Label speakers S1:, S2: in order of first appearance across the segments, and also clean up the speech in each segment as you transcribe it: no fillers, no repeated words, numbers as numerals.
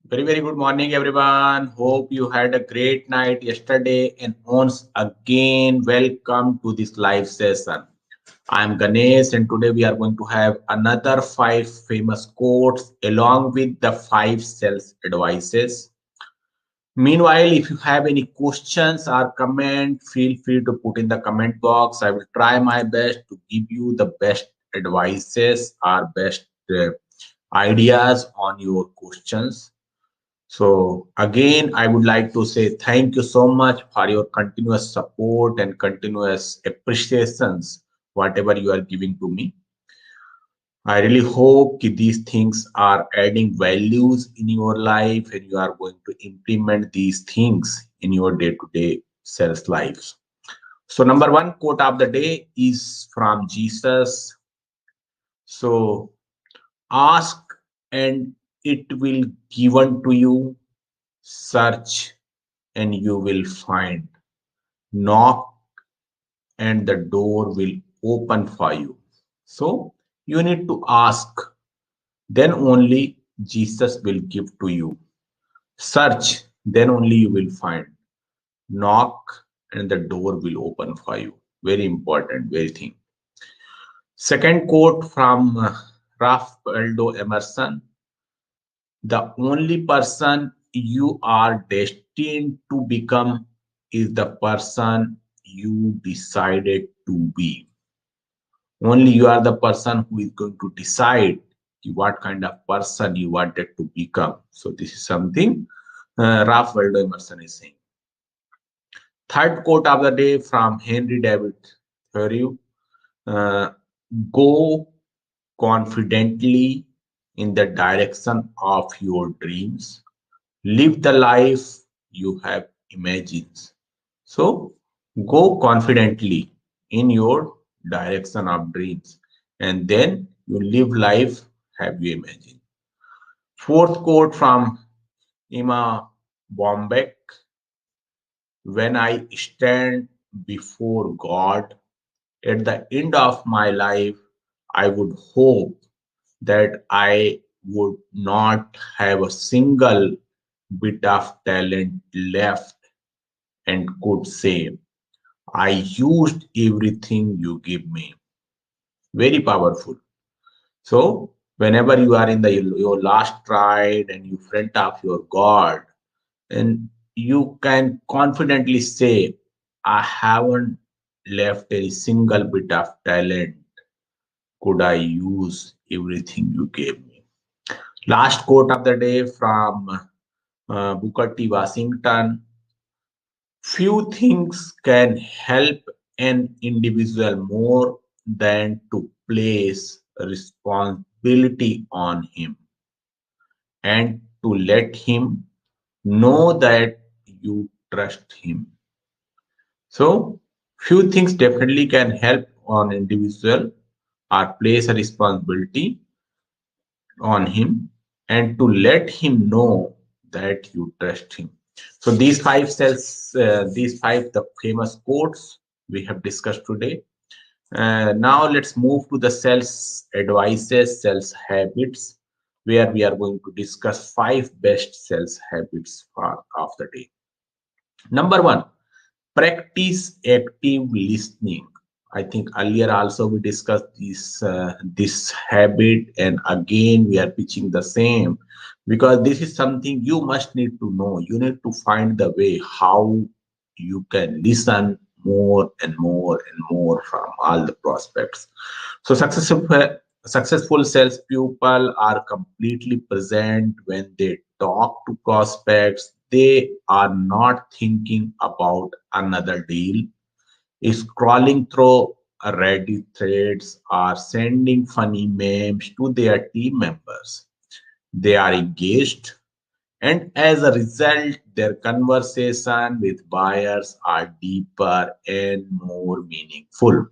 S1: Very good morning, everyone. Hope you had a great night yesterday. And once again, welcome to this live session. I'm Ganesh, and today we are going to have another five famous quotes along with the five sales advices. Meanwhile, if you have any questions or comment, feel free to put in the comment box. I will try my best to give you the best advices or best ideas on your questions. So again, I would like to say thank you so much for your continuous support and continuous appreciations, whatever you are giving to me. I really hope that these things are adding values in your life and you are going to implement these things in your day-to-day sales lives. So number one quote of the day is from Jesus. So ask and it will given to you. Search and you will find. Knock and the door will open for you. So you need to ask, then only Jesus will give to you. Search, then only you will find. Knock and the door will open for you. Very important, very thing. Second quote from Ralph Waldo Emerson. The only person you are destined to become is the person you decided to be. Only you are the person who is going to decide what kind of person you wanted to become. So this is something Ralph Waldo Emerson is saying. Third quote of the day from Henry David Thoreau. Uh, Go confidently in the direction of your dreams. Live the life you have imagined. So go confidently in your direction of dreams and then you live life have you imagined. Fourth quote from Emma Bombeck. When I stand before God at the end of my life, I would hope that I would not have a single bit of talent left and could say, I used everything you give me. Very powerful. So, whenever you are in your last ride and you front of your God, and you can confidently say, I haven't left a single bit of talent. Could I use everything you gave me? Last quote of the day from Booker T. Washington. Few things can help an individual more than to place responsibility on him and to let him know that you trust him. So, few things definitely can help on individual or place a responsibility on him and to let him know that you trust him. So these five the famous quotes we have discussed today. Now let's move to the sales advices, sales habits, where we are going to discuss five best sales habits for of the day. Number one, practice active listening. I think earlier also we discussed this habit, and again we are pitching the same because this is something you must need to know. You need to find the way how you can listen more and more and more from all the prospects. So successful sales people are completely present when they talk to prospects. They are not thinking about another deal, scrolling through Reddit threads, or sending funny memes to their team members. They are engaged, and as a result, their conversation with buyers are deeper and more meaningful.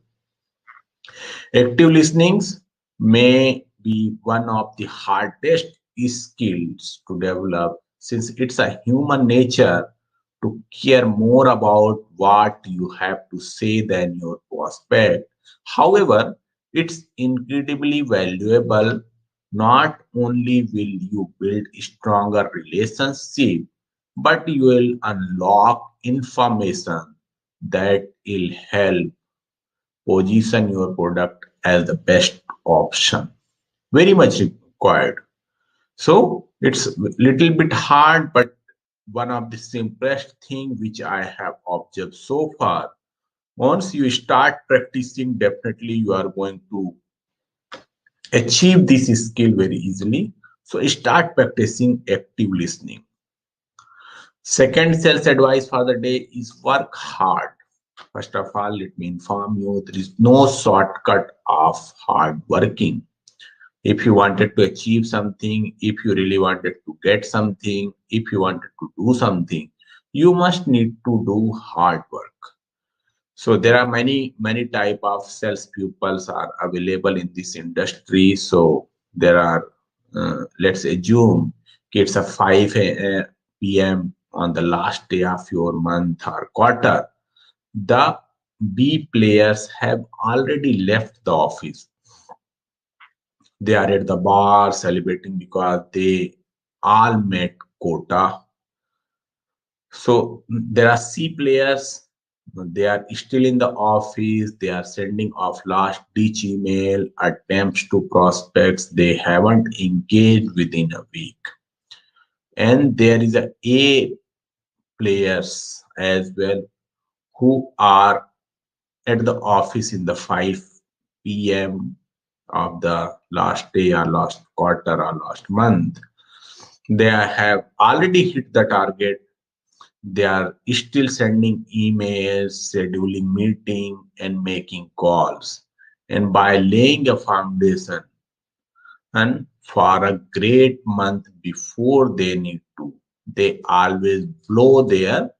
S1: Active listenings may be one of the hardest skills to develop since it's a human nature to care more about what you have to say than your prospect. However, it's incredibly valuable not only will you build a stronger relationship, but you will unlock information that will help position your product as the best option. Very much required. So it's little bit hard, but one of the simplest thing which I have observed so far. Once you start practicing, definitely you are going to achieve this skill very easily. So start practicing active listening. Second sales advice for the day is work hard. First of all, let me inform you there is no shortcut of hard working. If you wanted to achieve something, if you really wanted to get something, if you wanted to do something, you must need to do hard work. So there are many type of sales pupils are available in this industry. So there are let's assume it's a 5 p.m. on the last day of your month or quarter. The B players have already left the office. They are at the bar celebrating because they all met quota. So there are C players, they are still in the office, they are sending off last ditch email, attempts to prospects they haven't engaged within a week. And there is A players as well who are at the office in the 5 p.m. of the last day or last quarter or last month. They have already hit the target. They are still sending emails, scheduling meeting, and making calls. And by laying a foundation and for a great month before they need to, they always blow their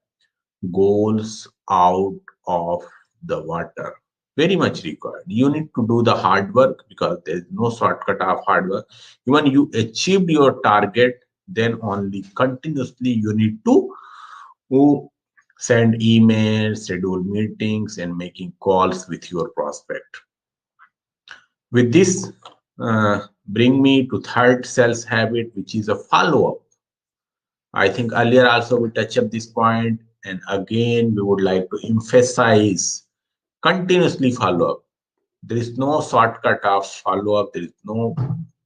S1: goals out of the water. Very much required. You need to do the hard work because there is no shortcut of hard work. Even you achieved your target, then only continuously you need to who send emails, schedule meetings, and making calls with your prospect. With this, bring me to third sales habit, which is a follow-up. I think earlier also we touched up this point, and again we would like to emphasize continuously follow up. There is no shortcut of follow up. There is no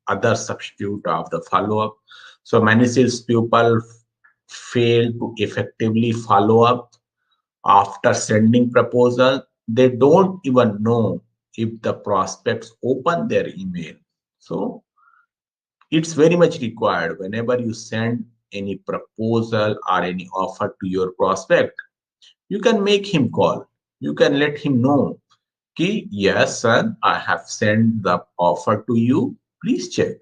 S1: other substitute of the follow up. So many sales people fail to effectively follow up after sending proposal. They don't even know if the prospects open their email. So it's very much required whenever you send any proposal or any offer to your prospect, you can make him call. You can let him know कि yes sir, I have sent the offer to you, please check,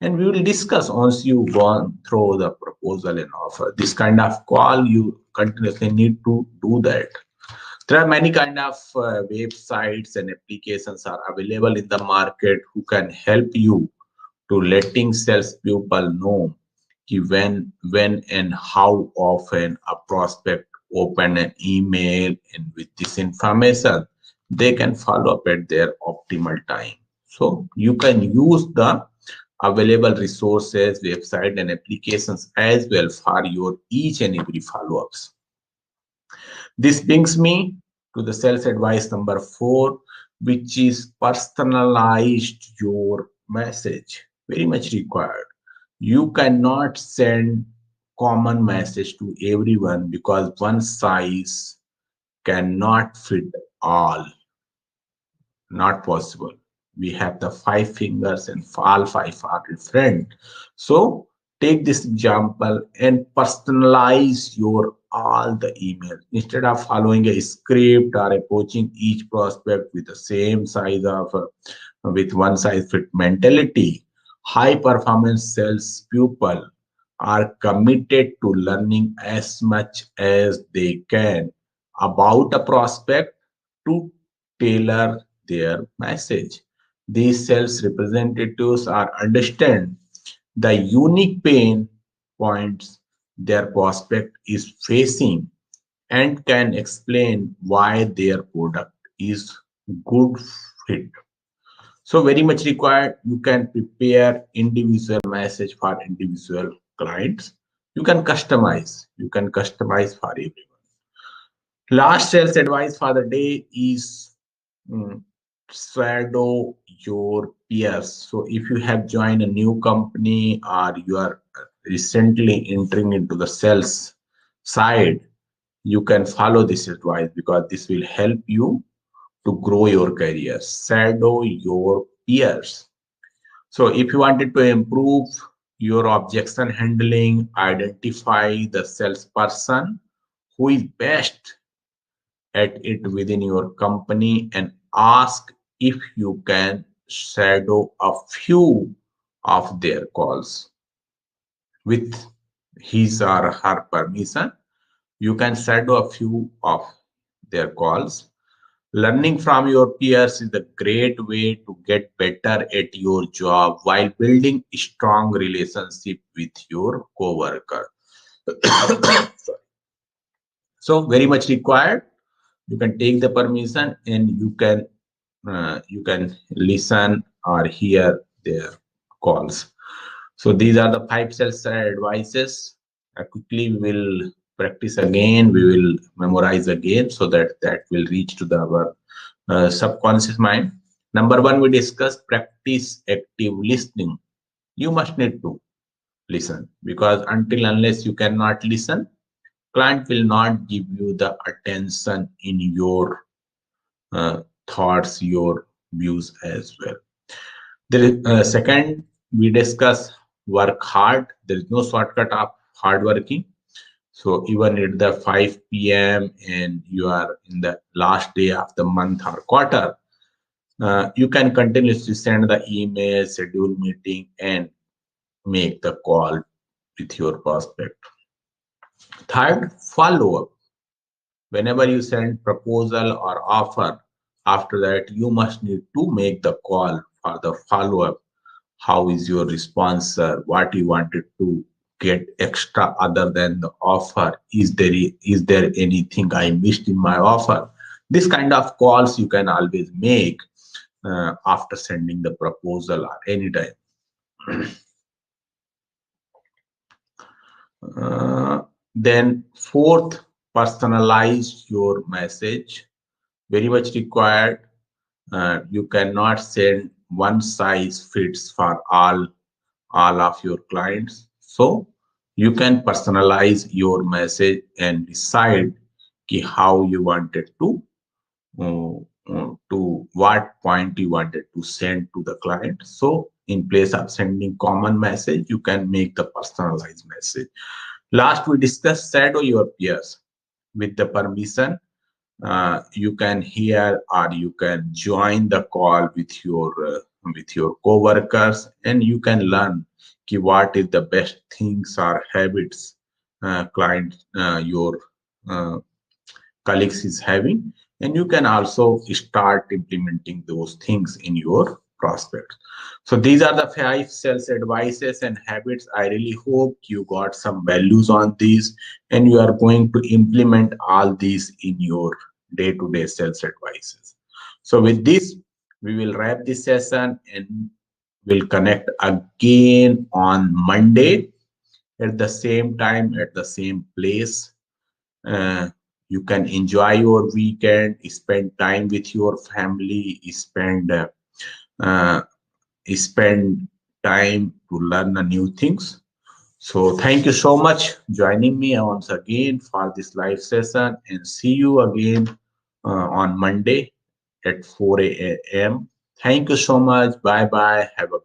S1: and we will discuss once you've gone through the proposal and offer. This kind of call you continuously need to do that. There are many kind of websites and applications are available in the market who can help you to letting sales people know when and how often a prospect open an email, and with this information they can follow up at their optimal time. So you can use the available resources, website, and applications as well for your each and every follow-ups. This brings me to the sales advice number 4, which is personalized your message. Very much required. You cannot send common message to everyone because one size cannot fit all. Not possible. We have the 5 fingers and all 5 are different. So take this example and personalize your all the email instead of following a script or approaching each prospect with the same size of with one size fit mentality. High performance sales people are committed to learning as much as they can about a prospect to tailor their message. These sales representatives are understand the unique pain points their prospect is facing and can explain why their product is good fit. So very much required. You can prepare individual message for individual clients. You can customize. You can customize for everyone. Last sales advice for the day is mm, shadow your peers. So if you have joined a new company or you are recently entering into the sales side, you can follow this advice because this will help you to grow your career. Shadow your peers. So if you wanted to improve your objection handling, identify the salesperson who is best at it within your company and ask if you can shadow a few of their calls with his or her permission. You can shadow a few of their calls. Learning from your peers is a great way to get better at your job while building a strong relationship with your coworker. So very much required. You can take the permission and you can listen or hear their calls. So these are the 5 sales advices. Quickly we will practice again. We will memorize again so that that will reach to our subconscious mind. Number one, we discuss practice active listening. You must need to listen because until unless you cannot listen, client will not give you the attention in your thoughts, your views as well. Second, we discuss work hard. There is no shortcut of hard working. So even at the 5 p.m. and you are in the last day of the month or quarter, you can continuously send the email, schedule meeting, and make the call with your prospect. Third, follow up. Whenever you send proposal or offer, after that you must need to make the call for the follow up. How is your response, sir? What you wanted to get extra other than the offer? Is there anything I missed in my offer? This kind of calls you can always make after sending the proposal or anytime. Then fourth, personalize your message. Very much required. You cannot send one size fits for all of your clients. So you can personalize your message and decide how you wanted to what point you wanted to send to the client. So in place of sending common message, you can make the personalized message. Last, we discussed shadow your peers with the permission. You can hear or you can join the call with your co-workers, and you can learn what is the best things or habits client your uh, colleagues is having, and you can also start implementing those things in your prospects. So these are the 5 sales advices and habits. I really hope you got some values on these and you are going to implement all these in your day-to-day sales advices. So with this, we will wrap this session and we'll connect again on Monday at the same time, at the same place. You can enjoy your weekend, spend time with your family, uh, spend time to learn the new things. So thank you so much joining me once again for this live session, and see you again on Monday at 4 a.m. Thank you so much. Bye bye. Have a